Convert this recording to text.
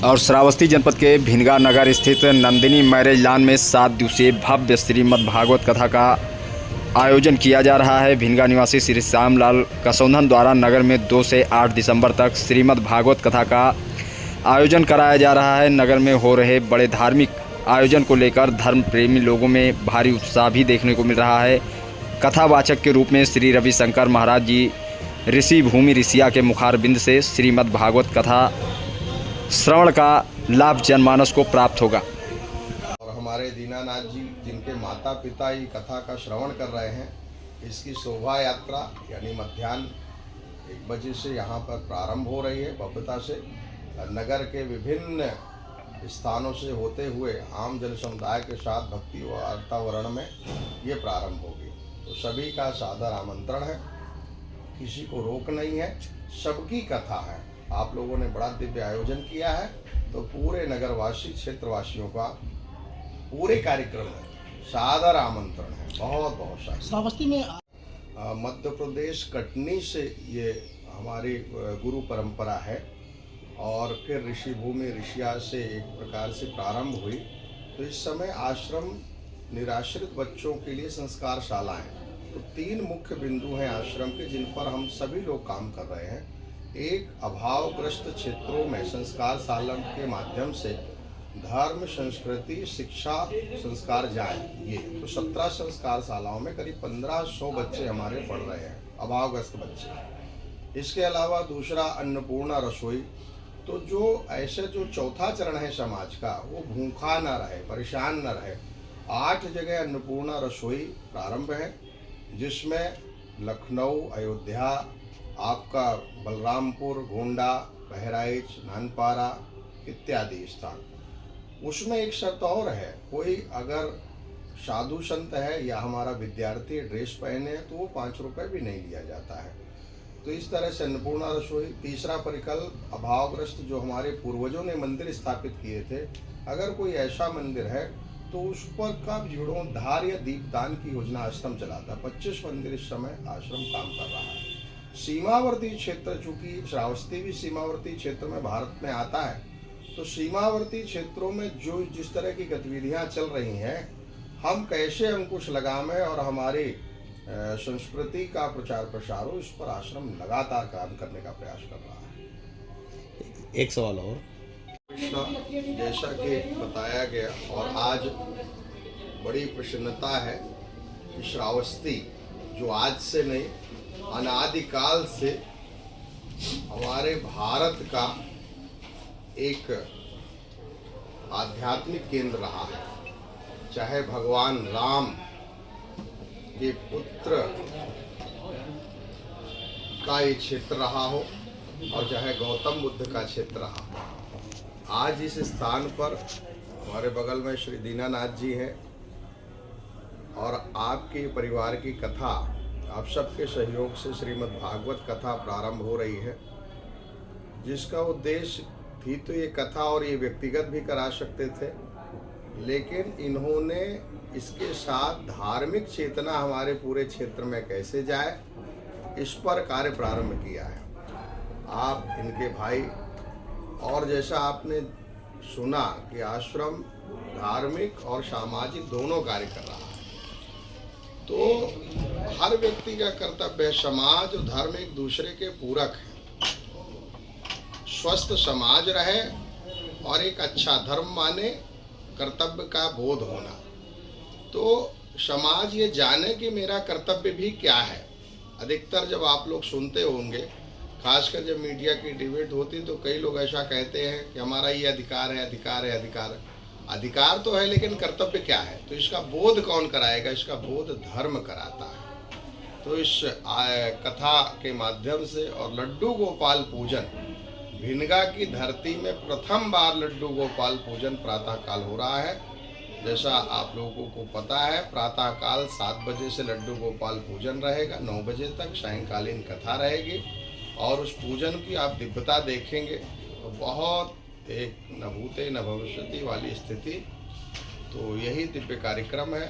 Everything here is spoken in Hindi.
और श्रावस्ती जनपद के भिनगा नगर स्थित नंदिनी मैरिज लॉन में 7 दिवसीय भव्य श्रीमद् भागवत कथा का आयोजन किया जा रहा है। भिनगा निवासी श्री श्यामलाल कसौंधन द्वारा नगर में 2 से 8 दिसंबर तक श्रीमद् भागवत कथा का आयोजन कराया जा रहा है। नगर में हो रहे बड़े धार्मिक आयोजन को लेकर धर्म प्रेमी लोगों में भारी उत्साह भी देखने को मिल रहा है। कथावाचक के रूप में श्री रविशंकर महाराज जी ऋषि भूमि ऋषिया के मुखारबिंद से श्रीमद् भागवत कथा श्रवण का लाभ जनमानस को प्राप्त होगा। और हमारे दीनानाथ जी जिनके माता पिता ही कथा का श्रवण कर रहे हैं, इसकी शोभा यात्रा यानी मध्याह्न 1 बजे से यहाँ पर प्रारंभ हो रही है भव्यता से। नगर के विभिन्न स्थानों से होते हुए आम जन समुदाय के साथ भक्ति व वातावरण में ये प्रारंभ होगी। तो सभी का सादर आमंत्रण है, किसी को रोक नहीं है, सबकी कथा है। आप लोगों ने बड़ा दिव्य आयोजन किया है, तो पूरे नगरवासी क्षेत्रवासियों का पूरे कार्यक्रम में सादर आमंत्रण है। बहुत बहुत सारा श्रावस्ती में मध्य प्रदेश कटनी से ये हमारी गुरु परंपरा है और फिर ऋषि भूमि ऋषिया से एक प्रकार से प्रारंभ हुई। तो इस समय आश्रम निराश्रित बच्चों के लिए संस्कार शालाएं, तो 3 मुख्य बिंदु हैं आश्रम के जिन पर हम सभी लोग काम कर रहे हैं। एक, अभावग्रस्त क्षेत्रों में संस्कार शाला के माध्यम से धर्म संस्कृति शिक्षा संस्कार जाए, ये तो 17 संस्कार शालाओं में करीब 1500 बच्चे हमारे पढ़ रहे हैं, अभावग्रस्त बच्चे। इसके अलावा दूसरा, अन्नपूर्णा रसोई। तो जो ऐसे जो चौथा चरण है समाज का, वो भूखा न रहे, परेशान न रहे। 8 जगह अन्नपूर्णा रसोई प्रारंभ है, जिसमें लखनऊ, अयोध्या, आपका बलरामपुर, गोंडा, बहराइच, नानपारा इत्यादि स्थान। उसमें एक शर्त और है, कोई अगर साधु संत है या हमारा विद्यार्थी ड्रेस पहने तो वो 5 रुपये भी नहीं लिया जाता है। तो इस तरह से अन्नपूर्णा रसोई। तीसरा परिकल्प, अभावग्रस्त जो हमारे पूर्वजों ने मंदिर स्थापित किए थे, अगर कोई ऐसा मंदिर है तो उस पर का जीर्णोद्धार या दीपदान की योजना आश्रम चलाता है। 25 मंदिर इस समय आश्रम काम कर रहा है। सीमावर्ती क्षेत्र, चूँकि श्रावस्ती भी सीमावर्ती क्षेत्र में भारत में आता है, तो सीमावर्ती क्षेत्रों में जो जिस तरह की गतिविधियां चल रही हैं, हम कैसे अंकुश लगाएं और हमारी संस्कृति का प्रचार प्रसार हो, इस पर आश्रम लगातार काम करने का प्रयास कर रहा है। एक सवाल और, कृष्ण जैसा कि बताया गया, और आज बड़ी प्रसन्नता है कि श्रावस्ती जो आज से नहीं अनादिकाल से हमारे भारत का एक आध्यात्मिक केंद्र रहा है। चाहे भगवान राम के पुत्र का एक क्षेत्र रहा हो और चाहे गौतम बुद्ध का क्षेत्र रहा हो, आज इस स्थान पर हमारे बगल में श्री दीनानाथ जी हैं और आपके परिवार की कथा, आप सबके सहयोग से श्रीमद् भागवत कथा प्रारंभ हो रही है, जिसका उद्देश्य थी तो ये कथा और ये व्यक्तिगत भी करा सकते थे, लेकिन इन्होंने इसके साथ धार्मिक चेतना हमारे पूरे क्षेत्र में कैसे जाए, इस पर कार्य प्रारंभ किया है। आप इनके भाई, और जैसा आपने सुना कि आश्रम धार्मिक और सामाजिक दोनों कार्य कर रहा है, तो हर व्यक्ति का कर्तव्य है, समाज और धर्म एक दूसरे के पूरक हैं। स्वस्थ समाज रहे और एक अच्छा धर्म माने, कर्तव्य का बोध होना, तो समाज ये जाने कि मेरा कर्तव्य भी क्या है। अधिकतर जब आप लोग सुनते होंगे, खासकर जब मीडिया की डिबेट होती, तो कई लोग ऐसा कहते हैं कि हमारा ये अधिकार है, अधिकार है, अधिकार है। अधिकार तो है, लेकिन कर्तव्य क्या है? तो इसका बोध कौन कराएगा? इसका बोध धर्म कराता है। तो इस कथा के माध्यम से और लड्डू गोपाल पूजन, भिनगा की धरती में प्रथम बार लड्डू गोपाल पूजन प्रातःकाल हो रहा है। जैसा आप लोगों को पता है, प्रातःकाल 7 बजे से लड्डू गोपाल पूजन रहेगा, 9 बजे तक सायंकालीन कथा रहेगी, और उस पूजन की आप दिव्यता देखेंगे तो बहुत एक न भूते न भविष्यति वाली स्थिति। तो यही दिव्य कार्यक्रम है।